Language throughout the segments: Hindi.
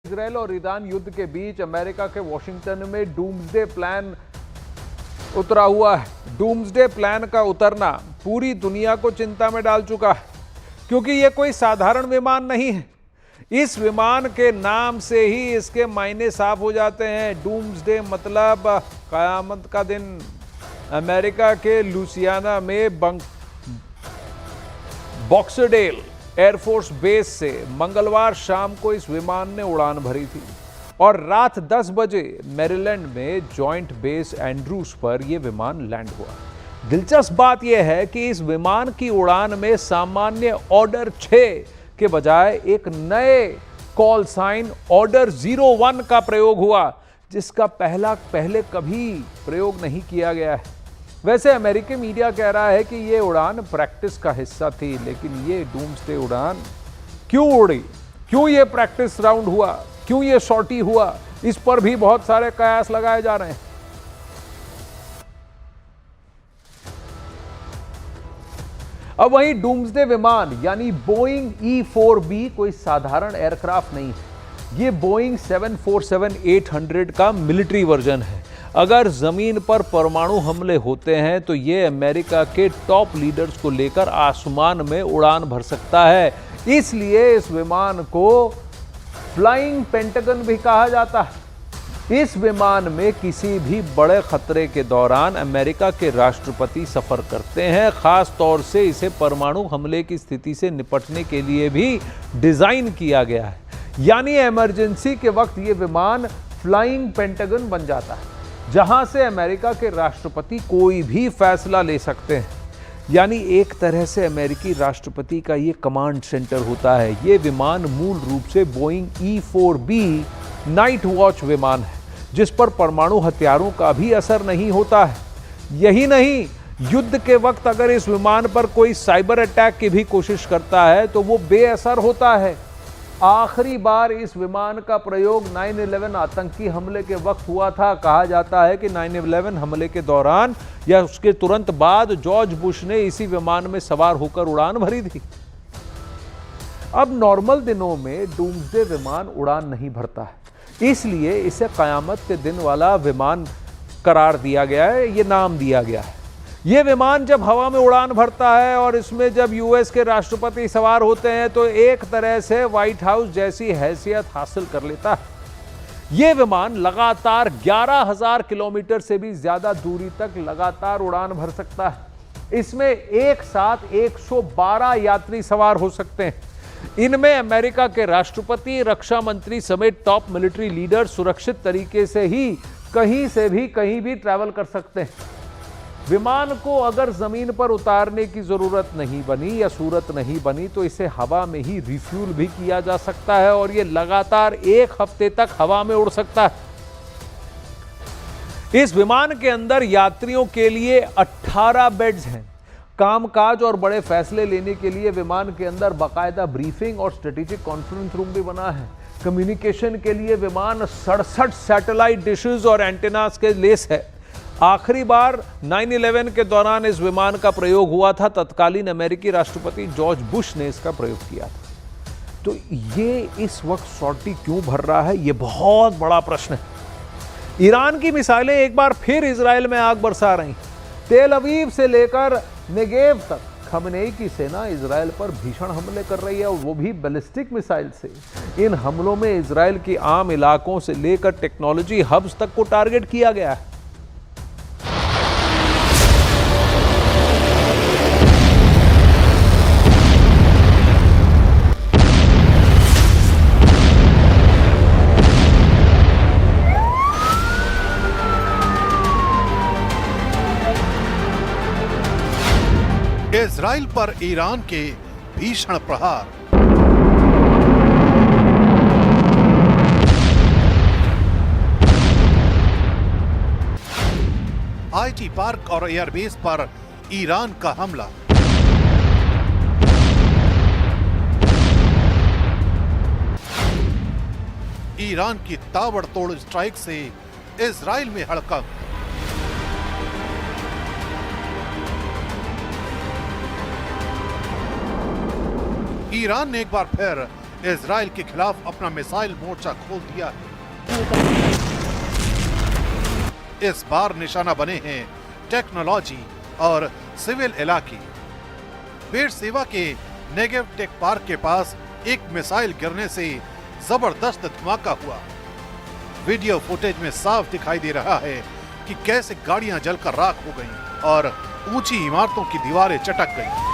इजरायल और ईरान युद्ध के बीच अमेरिका के वॉशिंगटन में डूम्सडे प्लान उतरा हुआ है। डूम्सडे प्लान का उतरना पूरी दुनिया को चिंता में डाल चुका है, क्योंकि यह कोई साधारण विमान नहीं है। इस विमान के नाम से ही इसके मायने साफ हो जाते हैं। डूम्सडे मतलब कयामत का दिन। अमेरिका के लुसियाना में बॉक्सरडेल एयरफोर्स बेस से मंगलवार शाम को इस विमान ने उड़ान भरी थी और रात 10 बजे मैरीलैंड में जॉइंट बेस एंड्रूज पर यह विमान लैंड हुआ। दिलचस्प बात यह है कि इस विमान की उड़ान में सामान्य ऑर्डर 6 के बजाय एक नए कॉल साइन ऑर्डर 01 का प्रयोग हुआ, जिसका पहले कभी प्रयोग नहीं किया गया है। वैसे अमेरिकी मीडिया कह रहा है कि यह उड़ान प्रैक्टिस का हिस्सा थी, लेकिन यह डूम्सडे उड़ान क्यों उड़ी, क्यों यह प्रैक्टिस राउंड हुआ, क्यों यह सॉर्टी हुआ, इस पर भी बहुत सारे कयास लगाए जा रहे हैं। अब वहीं डूम्सडे विमान यानी बोइंग E-4B कोई साधारण एयरक्राफ्ट नहीं है। यह बोइंग 747-800 का मिलिट्री वर्जन है। अगर जमीन पर परमाणु हमले होते हैं तो यह अमेरिका के टॉप लीडर्स को लेकर आसमान में उड़ान भर सकता है। इसलिए इस विमान को फ्लाइंग पेंटागन भी कहा जाता है। इस विमान में किसी भी बड़े खतरे के दौरान अमेरिका के राष्ट्रपति सफर करते हैं। खास तौर से इसे परमाणु हमले की स्थिति से निपटने के लिए भी डिजाइन किया गया है। यानी इमरजेंसी के वक्त यह विमान फ्लाइंग पेंटागन बन जाता है, जहां से अमेरिका के राष्ट्रपति कोई भी फैसला ले सकते हैं। यानी एक तरह से अमेरिकी राष्ट्रपति का यह कमांड सेंटर होता है। यह विमान मूल रूप से बोइंग E-4B नाइट वॉच विमान है, जिस पर परमाणु हथियारों का भी असर नहीं होता है। यही नहीं, युद्ध के वक्त अगर इस विमान पर कोई साइबर अटैक की भी कोशिश करता है तो वो बेअसर होता है। आखिरी बार इस विमान का प्रयोग 9/11 आतंकी हमले के वक्त हुआ था। कहा जाता है कि 9/11 हमले के दौरान या उसके तुरंत बाद जॉर्ज बुश ने इसी विमान में सवार होकर उड़ान भरी थी। अब नॉर्मल दिनों में डूम्सडे विमान उड़ान नहीं भरता है, इसलिए इसे कयामत के दिन वाला विमान करार दिया गया है, ये नाम दिया गया है। यह विमान जब हवा में उड़ान भरता है और इसमें जब यूएस के राष्ट्रपति सवार होते हैं तो एक तरह से व्हाइट हाउस जैसी हैसियत हासिल कर लेता है। यह विमान लगातार 11,000 किलोमीटर से भी ज्यादा दूरी तक लगातार उड़ान भर सकता है। इसमें एक साथ 112 यात्री सवार हो सकते हैं। इनमें अमेरिका के राष्ट्रपति, रक्षा मंत्री समेत टॉप मिलिट्री लीडर सुरक्षित तरीके से ही कहीं से भी कहीं भी ट्रैवल कर सकते हैं। विमान को अगर जमीन पर उतारने की जरूरत नहीं बनी या सूरत नहीं बनी तो इसे हवा में ही रिफ्यूल भी किया जा सकता है और यह लगातार 1 हफ्ते तक हवा में उड़ सकता है। इस विमान के अंदर यात्रियों के लिए 18 बेड्स हैं। कामकाज और बड़े फैसले लेने के लिए विमान के अंदर बाकायदा ब्रीफिंग और स्ट्रेटेजिक कॉन्फ्रेंस रूम भी बना है। कम्युनिकेशन के लिए विमान 67 सैटेलाइट डिशेस और एंटेनास के लेस है। आखिरी बार 9/11 के दौरान इस विमान का प्रयोग हुआ था। तत्कालीन अमेरिकी राष्ट्रपति जॉर्ज बुश ने इसका प्रयोग किया था। तो ये इस वक्त सॉर्टी क्यों भर रहा है, ये बहुत बड़ा प्रश्न है। ईरान की मिसाइलें एक बार फिर इजराइल में आग बरसा रही। तेल अवीव से लेकर नेगेव तक खमेनेई की सेना इजराइल पर भीषण हमले कर रही है, और वो भी बैलिस्टिक मिसाइल से। इन हमलों में इजराइल के आम इलाकों से लेकर टेक्नोलॉजी हब्स तक को टारगेट किया गया है। इजराइल पर ईरान के भीषण प्रहार। आईटी पार्क और एयरबेस पर ईरान का हमला। ईरान की ताबड़तोड़ स्ट्राइक से इजराइल में हड़कंप। ईरान ने एक बार फिर इजराइल के खिलाफ अपना मिसाइल मोर्चा खोल दिया है। इस बार निशाना बने हैं टेक्नोलॉजी और सिविल इलाके। बेरशेबा के नेगेव टेक पार्क के पास एक मिसाइल गिरने से जबरदस्त धमाका हुआ। वीडियो फुटेज में साफ दिखाई दे रहा है कि कैसे गाड़ियां जलकर राख हो गईं और ऊंची इमारतों की दीवारें चटक गईं।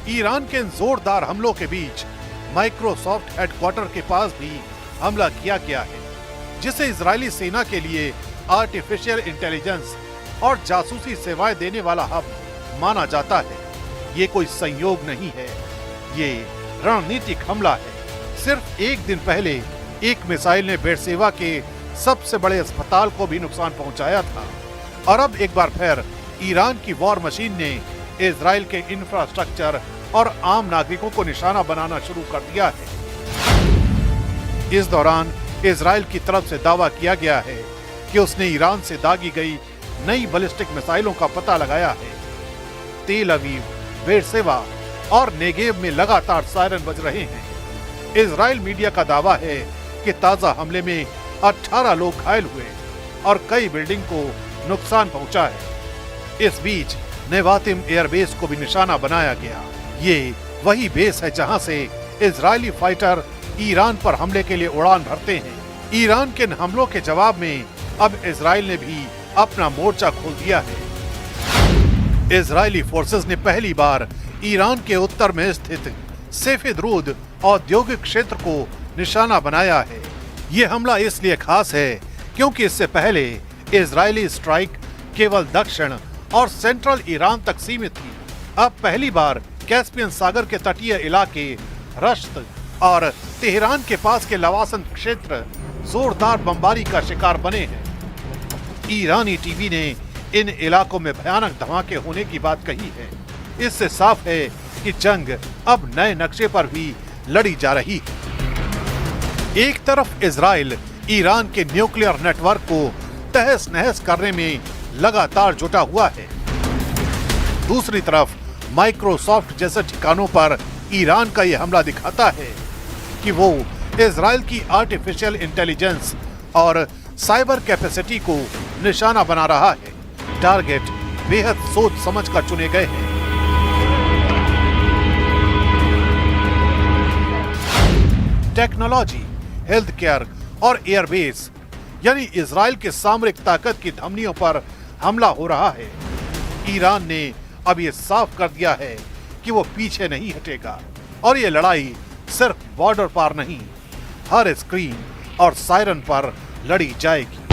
ईरान के इन जोरदार हमलों के बीच माइक्रोसॉफ्ट हेडक्वार्टर के पास भी हमला किया गया है, जिसे इजरायली सेना के लिए आर्टिफिशियल इंटेलिजेंस और जासूसी सेवाएं देने वाला हब माना जाता है। ये कोई संयोग नहीं है, ये रणनीतिक हमला है। सिर्फ एक दिन पहले एक मिसाइल ने बेरशेबा के सबसे बड़े अस्पताल को भी नुकसान पहुंचाया था और अब एक बार फिर ईरान की वॉर मशीन ने इजराइल के इंफ्रास्ट्रक्चर और आम नागरिकों को निशाना बनाना शुरू कर दिया है। इस दौरान इजराइल की तरफ से दावा किया गया है कि उसने ईरान से दागी गई नई बैलिस्टिक मिसाइलों का पता लगाया है। तेल अवीव, बेरशेबा और नेगेव में लगातार सायरन बज रहे हैं। इजराइल मीडिया का दावा है कि ताजा हमले में 18 लोग घायल हुए और कई बिल्डिंग को नुकसान पहुंचा है। इस बीच नेवातिम एयरबेस को भी निशाना बनाया गया। ये वही बेस है जहां से इजरायली फाइटर ईरान पर हमले के लिए उड़ान भरते हैं। ईरान के हमलों के जवाब में अब इजराइल ने भी अपना मोर्चा खोल दिया है। इजरायली फोर्सेस ने पहली बार ईरान के उत्तर में स्थित सफेद रूद औद्योगिक क्षेत्र को निशाना बनाया है। ये हमला इसलिए खास है क्योंकि इससे पहले इजरायली स्ट्राइक केवल दक्षिण और सेंट्रल ईरान तक सीमित थी। अब पहली बार कैस्पियन सागर के तटीय इलाके, रश्त और तेहरान के पास के लवासन क्षेत्र जोरदार बमबारी का शिकार बने हैं। ईरानी टीवी ने इन इलाकों में भयानक धमाके होने की बात कही है। इससे साफ है कि जंग अब नए नक्शे पर भी लड़ी जा रही है। एक तरफ इजराइल ईरान के न्यूक्लियर नेटवर्क को तहस नहस करने में लगातार जुटा हुआ है। दूसरी तरफ माइक्रोसॉफ्ट जैसे ठिकानों पर ईरान का यह हमला दिखाता है कि वो इजराइल की आर्टिफिशियल इंटेलिजेंस और साइबर कैपेसिटी को निशाना बना रहा है। टारगेट बेहद सोच समझ कर चुने गए हैं। टेक्नोलॉजी, हेल्थ केयर और एयरबेस यानी इजराइल के सामरिक ताकत की धमनियों पर हमला हो रहा है। ईरान ने अब ये साफ कर दिया है कि वो पीछे नहीं हटेगा और ये लड़ाई सिर्फ बॉर्डर पार नहीं, हर स्क्रीन और सायरन पर लड़ी जाएगी।